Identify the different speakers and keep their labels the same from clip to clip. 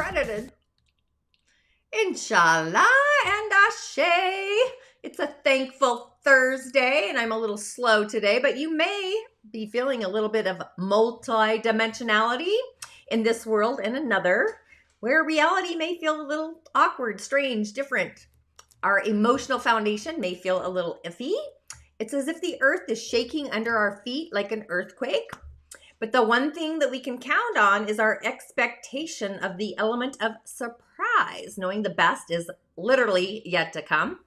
Speaker 1: accredited. Inshallah and Ashe. It's a thankful Thursday, and I'm a little slow today, but you may be feeling a little bit of multi-dimensionality in this world and another, where reality may feel a little awkward, strange, different. Our emotional foundation may feel a little iffy. It's as if the earth is shaking under our feet like an earthquake. But the one thing that we can count on is our expectation of the element of surprise, knowing the best is literally yet to come.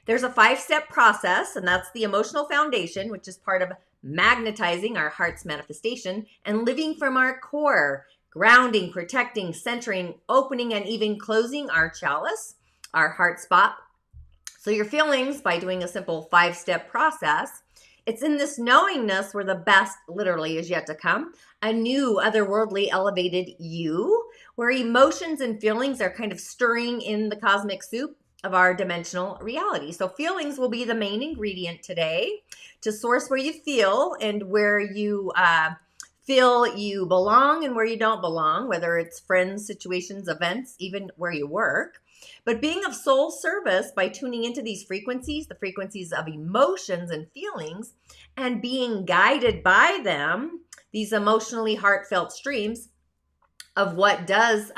Speaker 1: There's a 5-step process, and that's the emotional foundation, which is part of magnetizing our heart's manifestation and living from our core, grounding, protecting, centering, opening, and even closing our chalice, our heart spot. So your feelings, by doing a simple 5-step process, it's in this knowingness where the best literally is yet to come, a new, otherworldly, elevated you, where emotions and feelings are kind of stirring in the cosmic soup of our dimensional reality. So feelings will be the main ingredient today to source where you feel and where you feel you belong and where you don't belong, whether it's friends, situations, events, even where you work. But being of soul service by tuning into these frequencies, the frequencies of emotions and feelings, and being guided by them, these emotionally heartfelt streams of what does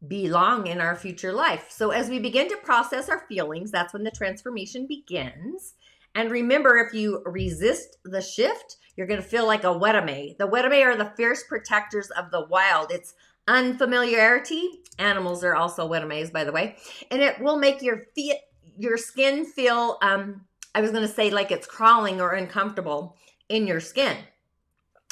Speaker 1: belong in our future life. So as we begin to process our feelings, that's when the transformation begins. And remember, if you resist the shift, you're going to feel like a Wedame. The Wedame are the fierce protectors of the wild. It's unfamiliarity. Animals are also Wedames, by the way. And it will make your skin feel, I was going to say like it's crawling or uncomfortable in your skin.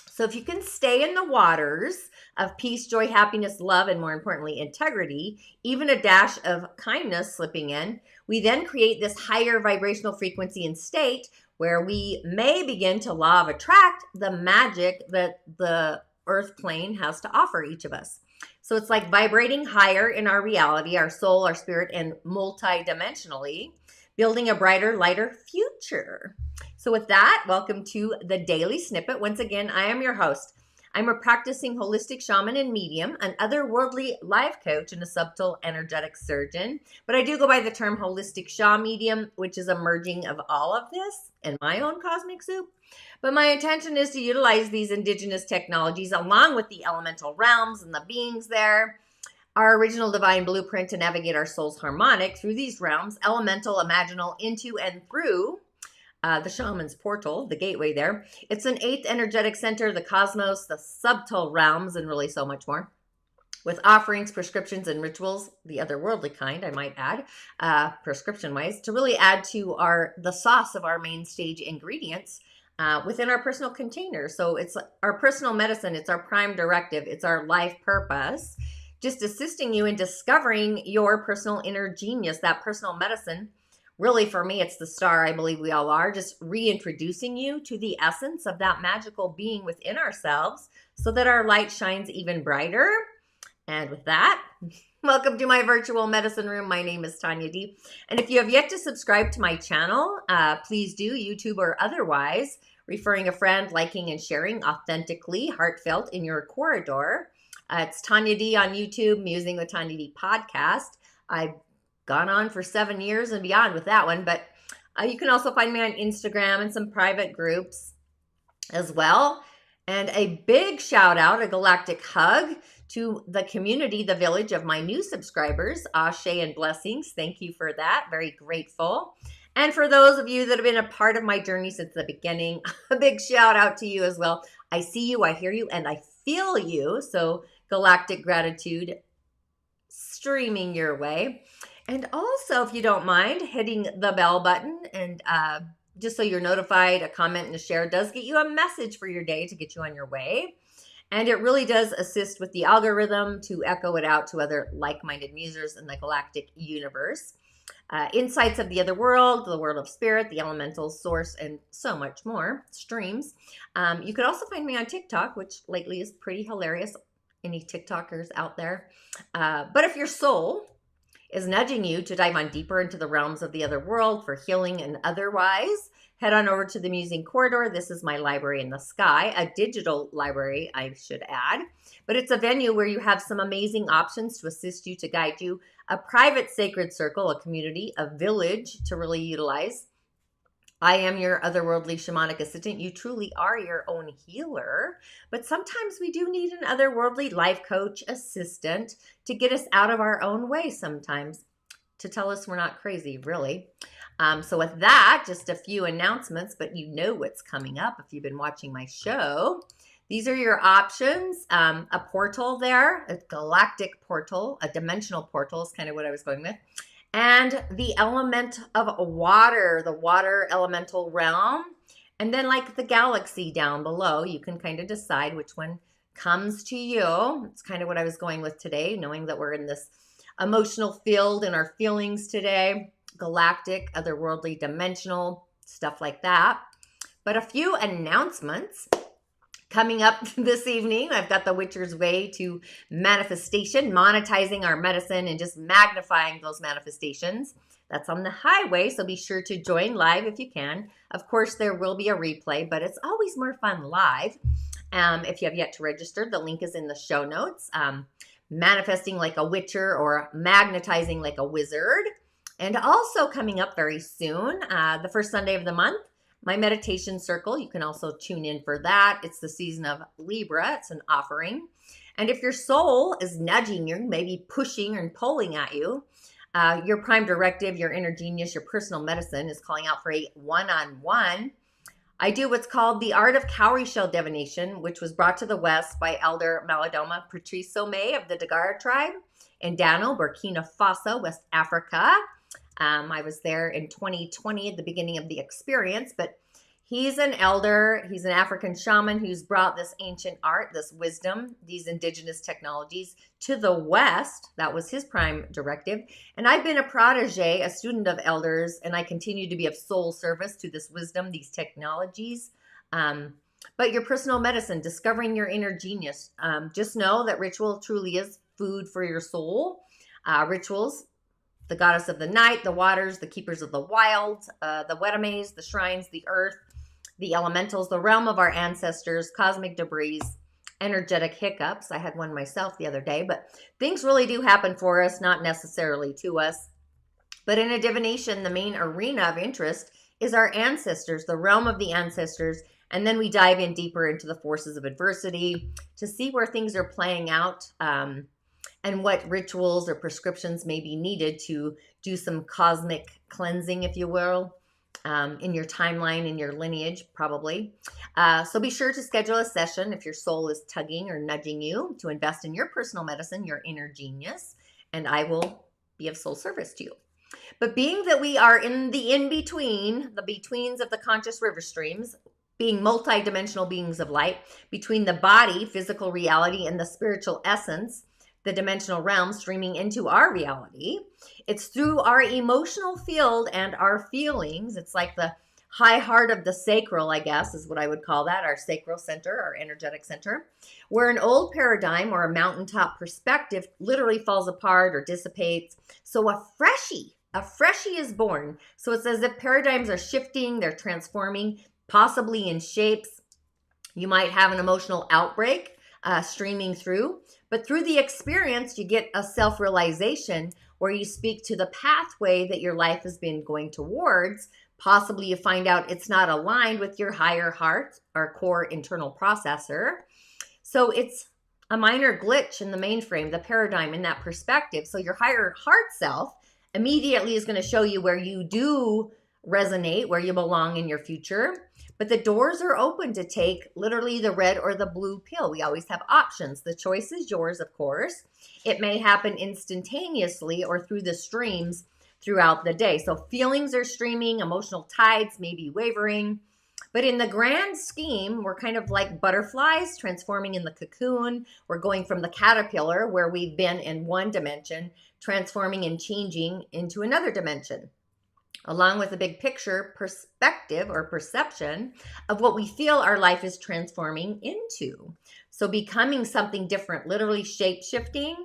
Speaker 1: So if you can stay in the waters of peace, joy, happiness, love, and more importantly, integrity, even a dash of kindness slipping in, we then create this higher vibrational frequency and state where we may begin to law of attract the magic that the earth plane has to offer each of us. So it's like vibrating higher in our reality, our soul, our spirit, and multi-dimensionally, building a brighter, lighter future. So with that, welcome to the Daily Snippet. Once again, I am your host. I'm a practicing holistic shaman and medium, an otherworldly life coach, and a subtle energetic surgeon. But I do go by the term holistic shaman medium, which is a merging of all of this in my own cosmic soup. But my intention is to utilize these indigenous technologies along with the elemental realms and the beings there, our original divine blueprint to navigate our soul's harmonic through these realms, elemental, imaginal, into and through the shaman's portal, the gateway there. It's an 8th energetic center, the cosmos, the subtle realms, and really so much more. With offerings, prescriptions, and rituals, the otherworldly kind, I might add, prescription-wise, to really add to the sauce of our main stage ingredients within our personal container. So it's our personal medicine, it's our prime directive, it's our life purpose, just assisting you in discovering your personal inner genius, that personal medicine. Really, for me, it's the star. I believe we all are, just reintroducing you to the essence of that magical being within ourselves so that our light shines even brighter. And with that, welcome to my virtual medicine room. My name is Tanya D. And if you have yet to subscribe to my channel, please do, YouTube or otherwise, referring a friend, liking and sharing authentically, heartfelt in your corridor. It's Tanya D on YouTube, Musing with Tanya D podcast. I've gone on for 7 years and beyond with that one, but you can also find me on Instagram and some private groups as well. And a big shout out, a galactic hug to the community, the village of my new subscribers, Ashe and blessings. Thank you for that. Very grateful. And for those of you that have been a part of my journey since the beginning, a big shout out to you as well. I see you, I hear you, and I feel you. So galactic gratitude streaming your way. And also, if you don't mind, hitting the bell button and just so you're notified, a comment and a share does get you a message for your day to get you on your way. And it really does assist with the algorithm to echo it out to other like-minded musers in the galactic universe. Insights of the other world, the world of spirit, the elemental source, and so much more streams. You could also find me on TikTok, which lately is pretty hilarious. Any TikTokers out there? But if your soul is nudging you to dive on deeper into the realms of the other world for healing and otherwise, head on over to the Musing Corridor. This is my library in the sky, a digital library, I should add. But it's a venue where you have some amazing options to assist you, to guide you, a private sacred circle, a community, a village to really utilize. I am your otherworldly shamanic assistant. You truly are your own healer, but sometimes we do need an otherworldly life coach assistant to get us out of our own way sometimes, to tell us we're not crazy, really. So with that, just a few announcements, but you know what's coming up if you've been watching my show. These are your options. A portal there, a galactic portal, a dimensional portal is kind of what I was going with. And the element of water, the water elemental realm. And then like the galaxy down below, you can kind of decide which one comes to you. It's kind of what I was going with today, knowing that we're in this emotional field and our feelings today. Galactic, otherworldly, dimensional, stuff like that. But a few announcements. Coming up this evening, I've got the Witcher's Way to manifestation, monetizing our medicine and just magnifying those manifestations. That's on the highway, so be sure to join live if you can. Of course, there will be a replay, but it's always more fun live. If you have yet to register, the link is in the show notes. Manifesting like a witcher or magnetizing like a wizard. And also coming up very soon, the first Sunday of the month, my meditation circle. You can also tune in for that. It's the season of Libra. It's an offering. And if your soul is nudging you, maybe pushing and pulling at you, your prime directive, your inner genius, your personal medicine is calling out for a one-on-one. I do what's called the art of cowrie shell divination, which was brought to the West by Elder Malidoma Patrice Somé of the Dagara tribe in Dano, Burkina Faso, West Africa. I was there in 2020 at the beginning of the experience, but he's an elder. He's an African shaman who's brought this ancient art, this wisdom, these indigenous technologies to the West. That was his prime directive. And I've been a protege, a student of elders, and I continue to be of soul service to this wisdom, these technologies. But your personal medicine, discovering your inner genius. Just know that ritual truly is food for your soul. Rituals, the goddess of the night, the waters, the keepers of the wild, the Wetames, the shrines, the earth, the elementals, the realm of our ancestors, cosmic debris, energetic hiccups. I had one myself the other day, but things really do happen for us, not necessarily to us. But in a divination, the main arena of interest is our ancestors, the realm of the ancestors, and then we dive in deeper into the forces of adversity to see where things are playing out, and what rituals or prescriptions may be needed to do some cosmic cleansing, if you will, in your timeline, in your lineage, probably. So be sure to schedule a session if your soul is tugging or nudging you to invest in your personal medicine, your inner genius, and I will be of soul service to you. But being that we are in the in-between, the betweens of the conscious river streams, being multidimensional beings of light, between the body, physical reality, and the spiritual essence, the dimensional realm streaming into our reality. It's through our emotional field and our feelings. It's like the high heart of the sacral, I guess, is what I would call that, our sacral center, our energetic center, where an old paradigm or a mountaintop perspective literally falls apart or dissipates. So a freshie is born. So it's as if paradigms are shifting, they're transforming, possibly in shapes. You might have an emotional outbreak streaming through. But through the experience, you get a self-realization where you speak to the pathway that your life has been going towards. Possibly you find out it's not aligned with your higher heart or core internal processor. So it's a minor glitch in the mainframe, the paradigm in that perspective. So your higher heart self immediately is going to show you where you do resonate, where you belong in your future. But the doors are open to take literally the red or the blue pill. We always have options. The choice is yours, of course. It may happen instantaneously or through the streams throughout the day. So feelings are streaming, emotional tides may be wavering. But in the grand scheme, we're kind of like butterflies transforming in the cocoon. We're going from the caterpillar, where we've been in one dimension, transforming and changing into another dimension, along with a big picture perspective or perception of what we feel our life is transforming into. So becoming something different, literally shape shifting.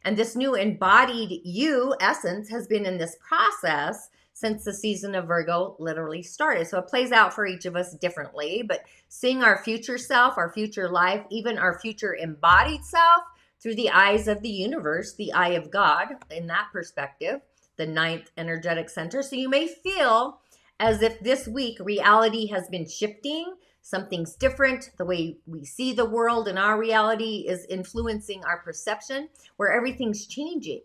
Speaker 1: And this new embodied you essence has been in this process since the season of Virgo literally started. So it plays out for each of us differently, but seeing our future self, our future life, even our future embodied self through the eyes of the universe, the eye of God in that perspective, the ninth energetic center. So you may feel as if this week reality has been shifting. Something's different. The way we see the world and our reality is influencing our perception, where everything's changing.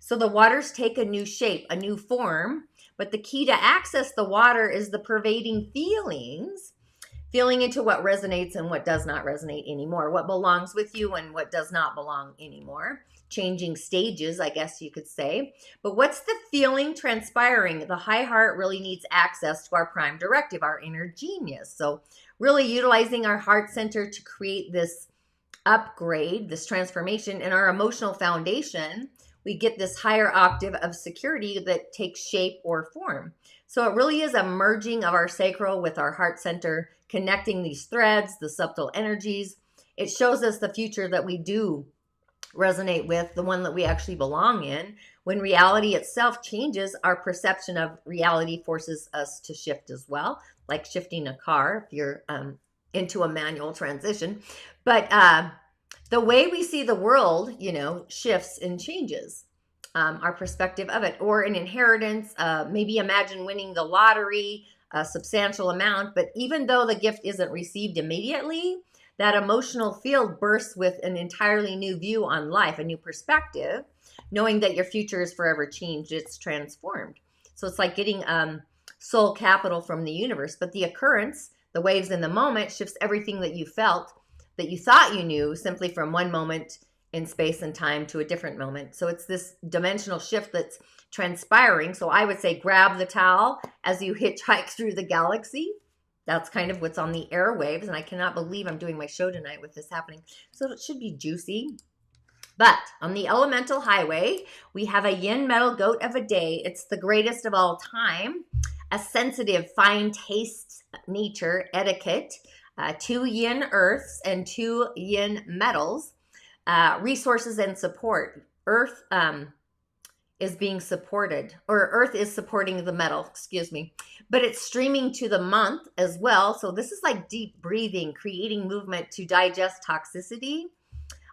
Speaker 1: So the waters take a new shape, a new form, but the key to access the water is the pervading feelings, feeling into what resonates and what does not resonate anymore, what belongs with you and what does not belong anymore. Changing stages, I guess you could say. But what's the feeling transpiring? The high heart really needs access to our prime directive, our inner genius. So really utilizing our heart center to create this upgrade, this transformation in our emotional foundation. We get this higher octave of security that takes shape or form. So it really is a merging of our sacral with our heart center, connecting these threads, the subtle energies. It shows us the future that we do resonate with, the one that we actually belong in. When reality itself changes, our perception of reality forces us to shift as well, like shifting a car if you're into a manual transition. But the way we see the world, shifts and changes our perspective of it. Or an inheritance, maybe imagine winning the lottery, a substantial amount, but even though the gift isn't received immediately, that emotional field bursts with an entirely new view on life, a new perspective, knowing that your future is forever changed, it's transformed. So it's like getting soul capital from the universe, but the occurrence, the waves in the moment, shifts everything that you felt, that you thought you knew, simply from one moment in space and time to a different moment. So it's this dimensional shift that's transpiring. So I would say grab the towel as you hitchhike through the galaxy. That's kind of what's on the airwaves, and I cannot believe I'm doing my show tonight with this happening. So it should be juicy. But on the elemental highway, we have a Yin Metal Goat of a day. It's the greatest of all time. A sensitive, fine taste nature, etiquette, 2 Yin Earths and 2 Yin Metals, resources and support. Earth is being supported, or Earth is supporting the metal, excuse me. But it's streaming to the month as well. So this is like deep breathing, creating movement to digest toxicity.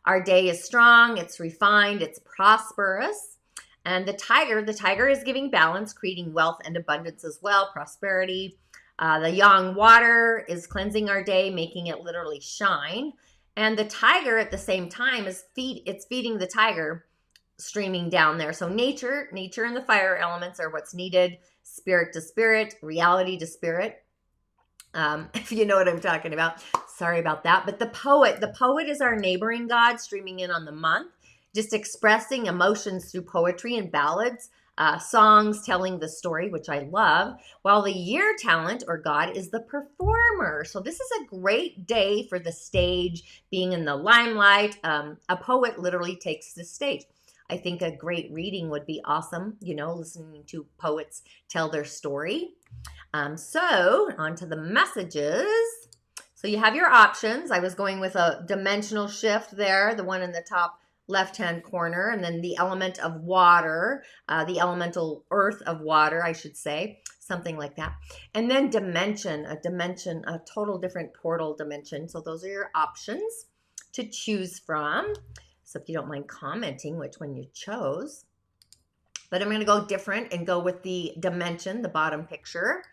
Speaker 1: Our day is strong, it's refined, it's prosperous. And the tiger is giving balance, creating wealth and abundance as well, prosperity. The yang water is cleansing our day, making it literally shine. And the tiger at the same time is feeding the tiger, streaming down there. So nature and the fire elements are what's needed. Spirit to spirit, reality to spirit. If you know what I'm talking about. Sorry about that. But the poet is our neighboring god, streaming in on the month, just expressing emotions through poetry and ballads, songs telling the story, which I love, while the year talent or god is the performer. So this is a great day for the stage, being in the limelight. A poet literally takes the stage. I think a great reading would be awesome, listening to poets tell their story. So on to the messages. So you have your options. I was going with a dimensional shift there, the one in the top left-hand corner, and then the element of water, the elemental earth of water, I should say, something like that. And then a total different portal dimension. So those are your options to choose from. So if you don't mind commenting which one you chose. But I'm going to go different and go with the dimension, the bottom picture.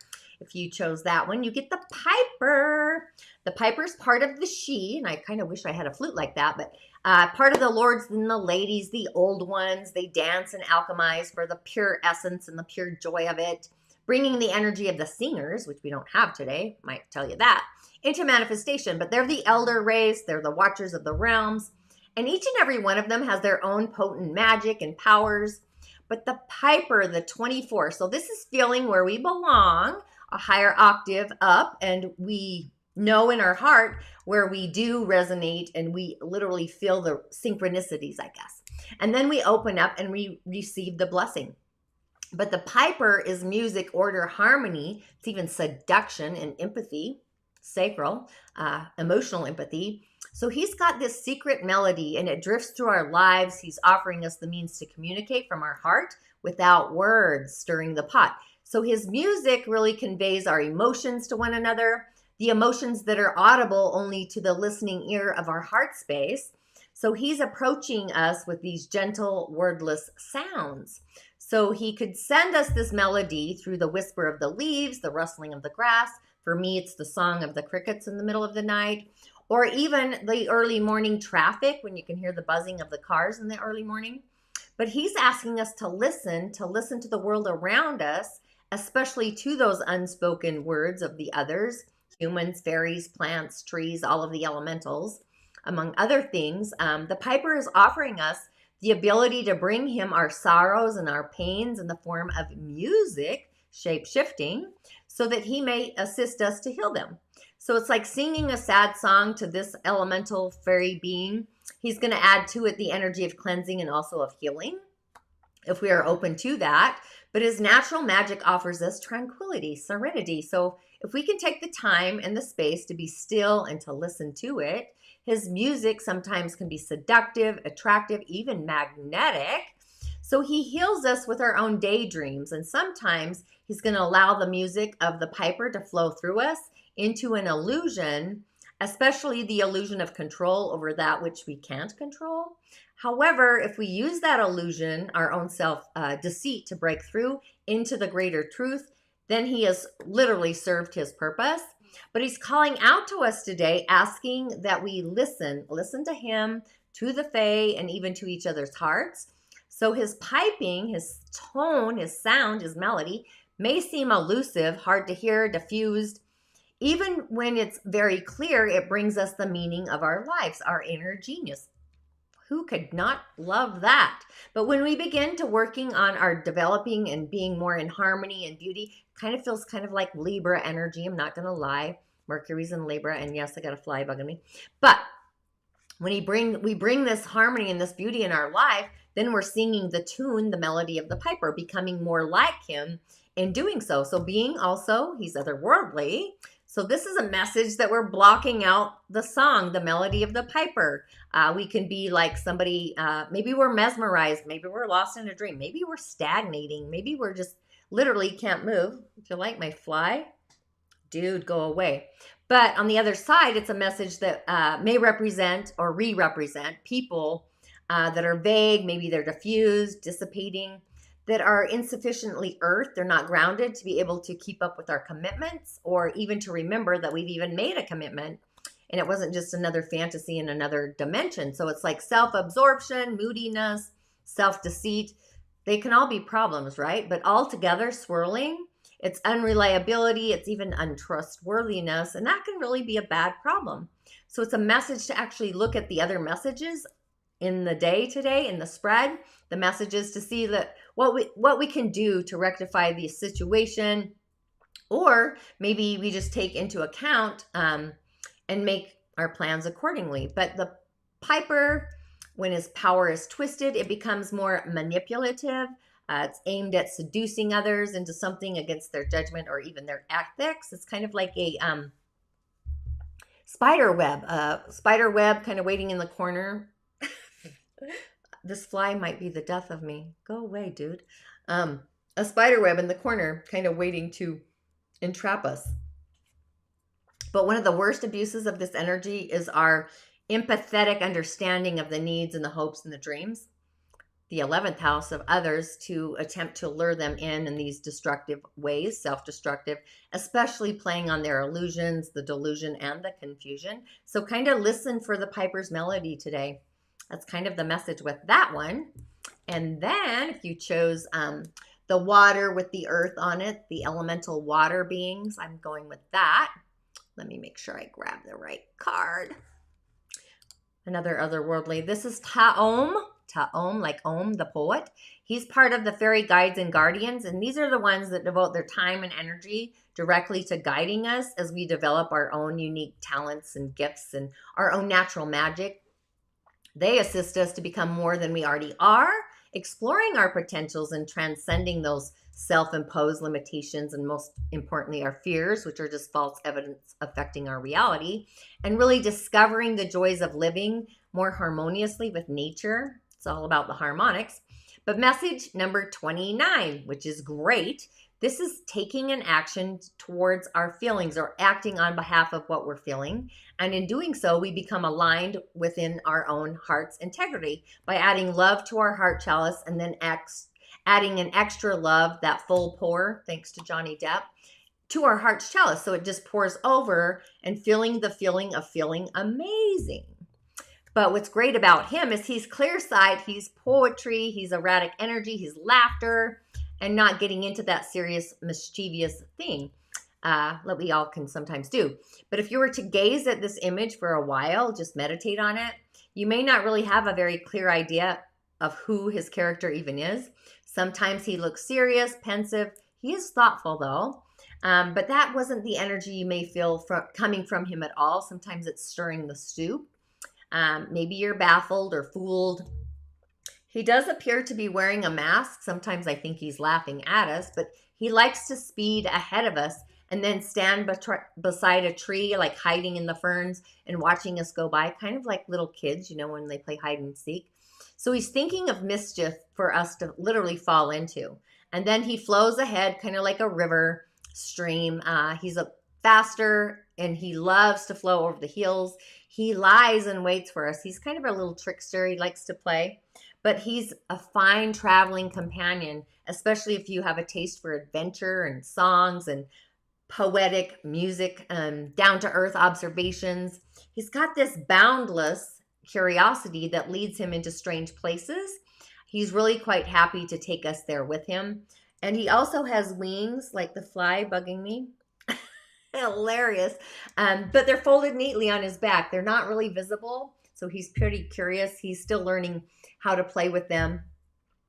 Speaker 1: If you chose that one, you get the piper. The piper's part of the she, and I kind of wish I had a flute like that, but part of the lords and the ladies, the old ones, they dance and alchemize for the pure essence and the pure joy of it, bringing the energy of the singers, which we don't have today, might tell you that, into manifestation. But they're the elder race, they're the watchers of the realms, and each and every one of them has their own potent magic and powers. But the piper, the 24, so this is feeling where we belong, a higher octave up, and we know in our heart where we do resonate, and we literally feel the synchronicities, I guess. And then we open up and we receive the blessing. But the piper is music, order, harmony. It's even seduction and empathy. sacral, emotional empathy. So he's got this secret melody and it drifts through our lives. He's offering us the means to communicate from our heart without words stirring the pot. So his music really conveys our emotions to one another, the emotions that are audible only to the listening ear of our heart space. So he's approaching us with these gentle, wordless sounds. So he could send us this melody through the whisper of the leaves, the rustling of the grass. For me, it's the song of the crickets in the middle of the night, or even the early morning traffic when you can hear the buzzing of the cars in the early morning. But he's asking us to listen to the world around us, especially to those unspoken words of the others, humans, fairies, plants, trees, all of the elementals, among other things. The piper is offering us the ability to bring him our sorrows and our pains in the form of music, shape-shifting, so that he may assist us to heal them. So it's like singing a sad song to this elemental fairy being. He's going to add to it the energy of cleansing and also of healing, if we are open to that. But his natural magic offers us tranquility, serenity. So if we can take the time and the space to be still and to listen to it, his music sometimes can be seductive, attractive, even magnetic. So he heals us with our own daydreams. And sometimes he's going to allow the music of the piper to flow through us into an illusion, especially the illusion of control over that which we can't control. However, if we use that illusion, our own self-deceit, to break through into the greater truth, then he has literally served his purpose. But he's calling out to us today, asking that we listen to him, to the fae, and even to each other's hearts. So his piping, his tone, his sound, his melody may seem elusive, hard to hear, diffused. Even when it's very clear, it brings us the meaning of our lives, our inner genius. Who could not love that? But when we begin to working on our developing and being more in harmony and beauty, kind of feels kind of like Libra energy. I'm not going to lie. Mercury's in Libra, and yes, I got a fly bugging me. But when we bring this harmony and this beauty in our life, then we're singing the tune, the melody of the piper, becoming more like him in doing so. So being also, he's otherworldly. So this is a message that we're blocking out the song, the melody of the piper. We can be like somebody, maybe we're mesmerized, maybe we're lost in a dream, maybe we're stagnating, maybe we're just literally can't move. If you like my fly, dude, go away. But on the other side, it's a message that may represent or re-represent people that are vague, maybe they're diffused, dissipating, that are insufficiently earthed, they're not grounded to be able to keep up with our commitments, or even to remember that we've even made a commitment and it wasn't just another fantasy in another dimension. So it's like self-absorption, moodiness, self-deceit. They can all be problems, right? But all together swirling, it's unreliability, it's even untrustworthiness, and that can really be a bad problem. So it's a message to actually look at the other messages in the day today, in the spread, the messages to see that what we can do to rectify the situation, or maybe we just take into account and make our plans accordingly. But the piper, when his power is twisted, it becomes more manipulative. It's aimed at seducing others into something against their judgment or even their ethics. It's kind of like a spider web kind of waiting in the corner. This fly might be the death of me. Go away, dude. A spider web in the corner kind of waiting to entrap us. But one of the worst abuses of this energy is our empathetic understanding of the needs and the hopes and the dreams. The 11th house of others, to attempt to lure them in these destructive ways, self-destructive, especially playing on their illusions, the delusion, and the confusion. So kind of listen for the piper's melody today. That's kind of the message with that one. And then if you chose the water with the earth on it, the elemental water beings, I'm going with that. Let me make sure I grab the right card. Another otherworldly. This is Taom, like Om, the poet. He's part of the fairy guides and guardians, and these are the ones that devote their time and energy directly to guiding us as we develop our own unique talents and gifts and our own natural magic. They assist us to become more than we already are exploring our potentials and transcending those self-imposed limitations, and most importantly, our fears, which are just false evidence affecting our reality, and really discovering the joys of living more harmoniously with nature. It's all about the harmonics. But message number 29, which is great. This is taking an action towards our feelings, or acting on behalf of what we're feeling. And in doing so, we become aligned within our own heart's integrity by adding love to our heart chalice, and then adding an extra love, that full pour, thanks to Johnny Depp, to our heart's chalice. So it just pours over, and feeling the feeling of feeling amazing. But what's great about him is he's clear side, he's poetry, he's erratic energy, he's laughter, and not getting into that serious, mischievous thing that we all can sometimes do. But if you were to gaze at this image for a while, just meditate on it, you may not really have a very clear idea of who his character even is. Sometimes he looks serious, pensive. He is thoughtful though. But that wasn't the energy you may feel coming from him at all. Sometimes it's stirring the soup. Maybe you're baffled or fooled. He does appear to be wearing a mask. Sometimes I think he's laughing at us, but he likes to speed ahead of us and then stand beside a tree, like hiding in the ferns and watching us go by, kind of like little kids, you know, when they play hide and seek. So he's thinking of mischief for us to literally fall into. And then he flows ahead, kind of like a river stream. He's a faster, and he loves to flow over the hills. He lies and waits for us. He's kind of a little trickster. He likes to play. But he's a fine traveling companion, especially if you have a taste for adventure and songs and poetic music, down-to-earth observations. He's got this boundless curiosity that leads him into strange places. He's really quite happy to take us there with him. And he also has wings, like the fly bugging me. Hilarious. But they're folded neatly on his back. They're not really visible. So he's pretty curious. He's still learning how to play with them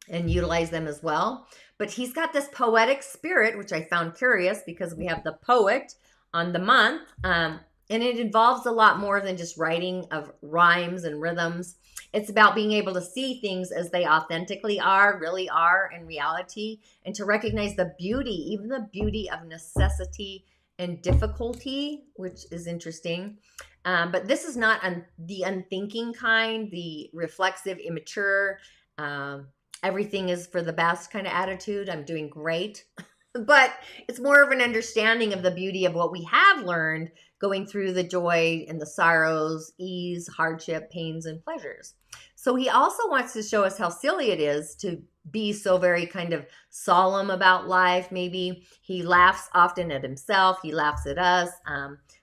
Speaker 1: and utilize them as well. But he's got this poetic spirit, which I found curious because we have the poet on the month. And it involves a lot more than just writing of rhymes and rhythms. It's about being able to see things as they authentically are, really are in reality, and to recognize the beauty, even the beauty of necessity and difficulty, which is interesting. But this is not the unthinking kind, the reflexive, immature, everything is for the best kind of attitude. I'm doing great. But it's more of an understanding of the beauty of what we have learned going through the joy and the sorrows, ease, hardship, pains, and pleasures. So he also wants to show us how silly it is to be so very kind of solemn about life. Maybe he laughs often at himself. He laughs at us.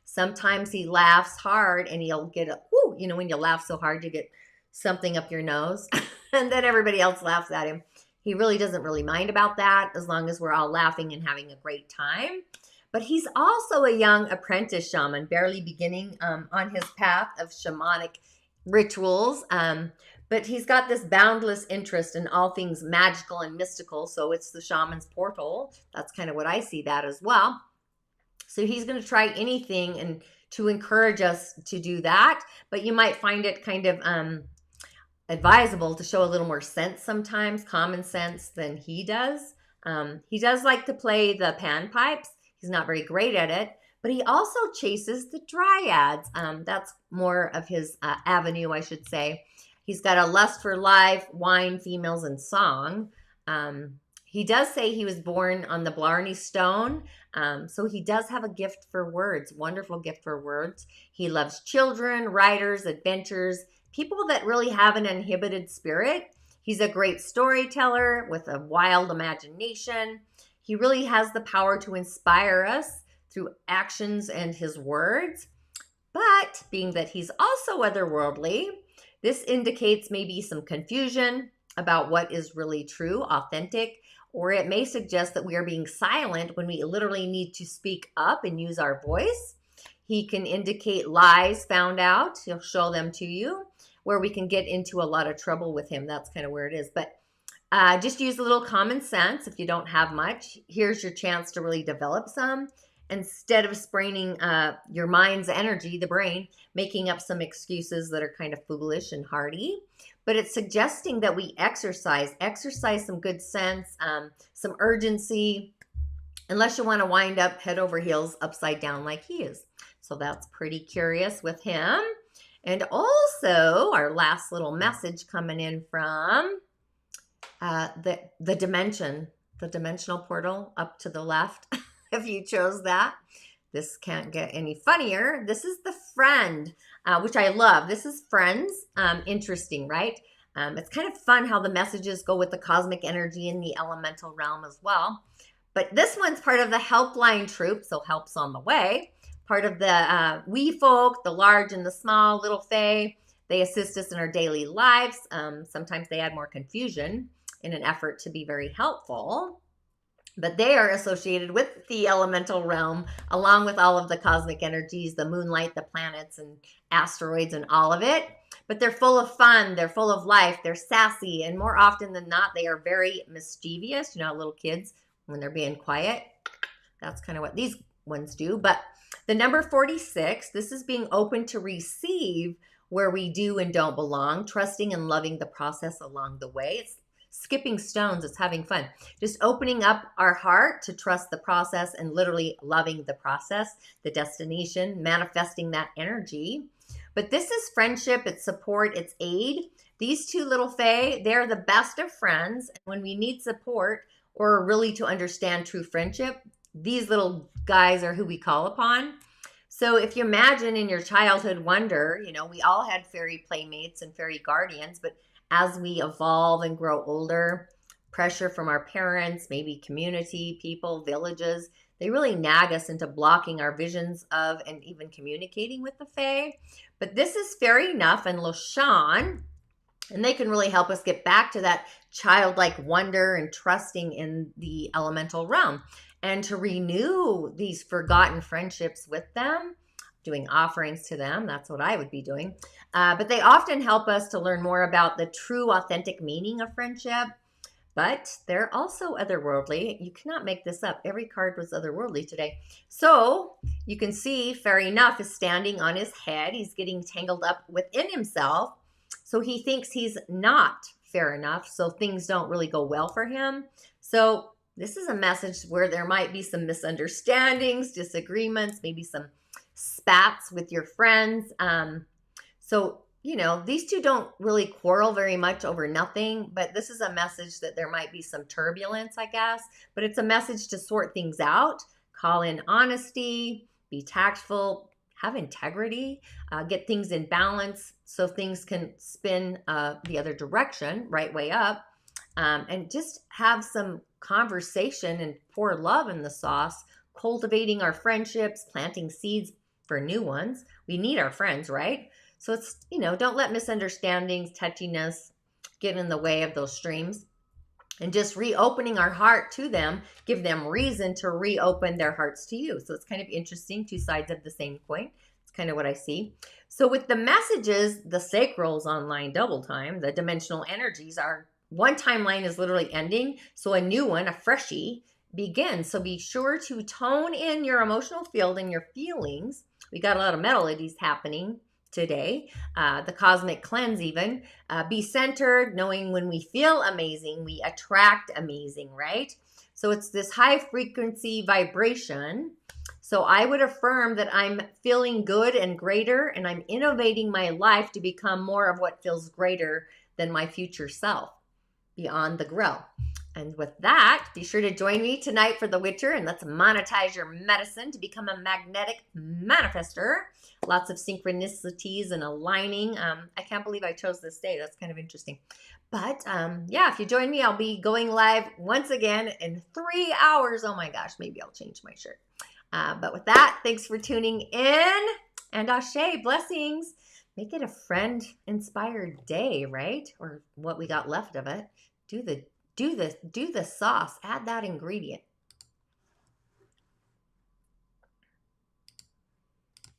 Speaker 1: Sometimes he laughs hard and he'll get a, whoo, you know, when you laugh so hard, you get something up your nose and then everybody else laughs at him. He really doesn't really mind about that as long as we're all laughing and having a great time. But he's also a young apprentice shaman, barely beginning on his path of shamanic rituals. But he's got this boundless interest in all things magical and mystical. So it's the shaman's portal. That's kind of what I see that as well. So he's going to try anything and to encourage us to do that. But you might find it kind of advisable to show a little more sense sometimes, common sense, than he does. He does like to play the panpipes. He's not very great at it, but he also chases the dryads. That's more of his avenue, I should say. He's got a lust for life, wine, females, and song. He does say he was born on the Blarney Stone, so he does have a gift for words, wonderful gift for words. He loves children, writers, adventures, people that really have an uninhibited spirit. He's a great storyteller with a wild imagination. He really has the power to inspire us through actions and his words. But being that he's also otherworldly, this indicates maybe some confusion about what is really true, authentic, or it may suggest that we are being silent when we literally need to speak up and use our voice. He can indicate lies found out. He'll show them to you, where we can get into a lot of trouble with him. That's kind of where it is. But just use a little common sense if you don't have much. Here's your chance to really develop some. instead of spraining your mind's energy, the brain, making up some excuses that are kind of foolish and hardy. But it's suggesting that we exercise some good sense, some urgency, unless you want to wind up head over heels upside down like he is. So that's pretty curious with him. And also our last little message coming in from the dimension, the dimensional portal up to the left, if you chose that. This can't get any funnier. This is the friend, which I love. This is friends. Interesting, right? It's kind of fun how the messages go with the cosmic energy in the elemental realm as well. But this one's part of the helpline troop, so help's on the way. Part of the wee folk, the large and the small, little fae. They assist us in our daily lives. Sometimes they add more confusion in an effort to be very helpful. But they are associated with the elemental realm, along with all of the cosmic energies, the moonlight, the planets, and asteroids, and all of it. But they're full of fun, they're full of life, they're sassy, and more often than not, they are very mischievous. You know, little kids, when they're being quiet, that's kind of what these ones do. But the number 46, this is being open to receive where we do and don't belong, trusting and loving the process along the way. It's skipping stones, it's having fun. Just opening up our heart to trust the process and literally loving the process, the destination, manifesting that energy. But this is friendship, it's support, it's aid. These two little fae, they're the best of friends. And when we need support or really to understand true friendship, these little guys are who we call upon. So if you imagine in your childhood wonder, you know, we all had fairy playmates and fairy guardians, but as we evolve and grow older, pressure from our parents, maybe community, people, villages, they really nag us into blocking our visions of and even communicating with the fae. But this is Fairy Enough and Loshan, and they can really help us get back to that childlike wonder and trusting in the elemental realm. And to renew these forgotten friendships with them, doing offerings to them, that's what I would be doing. But they often help us to learn more about the true, authentic meaning of friendship. But they're also otherworldly. You cannot make this up. Every card was otherworldly today. So you can see Fairy Enough is standing on his head. He's getting tangled up within himself. So he thinks he's not fair enough. So things don't really go well for him. So this is a message where there might be some misunderstandings, disagreements, maybe some spats with your friends. So, you know, these two don't really quarrel very much over nothing, but this is a message that there might be some turbulence, I guess. But it's a message to sort things out, call in honesty, be tactful, have integrity, get things in balance so things can spin the other direction, right way up, and just have some conversation and pour love in the sauce, cultivating our friendships, planting seeds for new ones. We need our friends, right? So it's, you know, don't let misunderstandings, touchiness get in the way of those streams. And just reopening our heart to them, give them reason to reopen their hearts to you. So it's kind of interesting, two sides of the same coin. It's kind of what I see. So with the messages, the sacral's online double time, the dimensional energies are, one timeline is literally ending. So a new one, a freshie, begins. So be sure to tone in your emotional field and your feelings. We got a lot of melodies happening today, the cosmic cleanse even. Be centered, knowing when we feel amazing, we attract amazing, right? So it's this high frequency vibration. So I would affirm that I'm feeling good and greater, and I'm innovating my life to become more of what feels greater than my future self, beyond the grill. And with that, be sure to join me tonight for the Witcher, and let's monetize your medicine to become a magnetic manifester. Lots of synchronicities and aligning. I can't believe I chose this day. That's kind of interesting. But yeah, if you join me, I'll be going live once again in 3 hours. Oh my gosh, maybe I'll change my shirt. But with that, thanks for tuning in, and Ahhhh, blessings. Make it a friend-inspired day, right? Or what we got left of it. Do the sauce. Add that ingredient.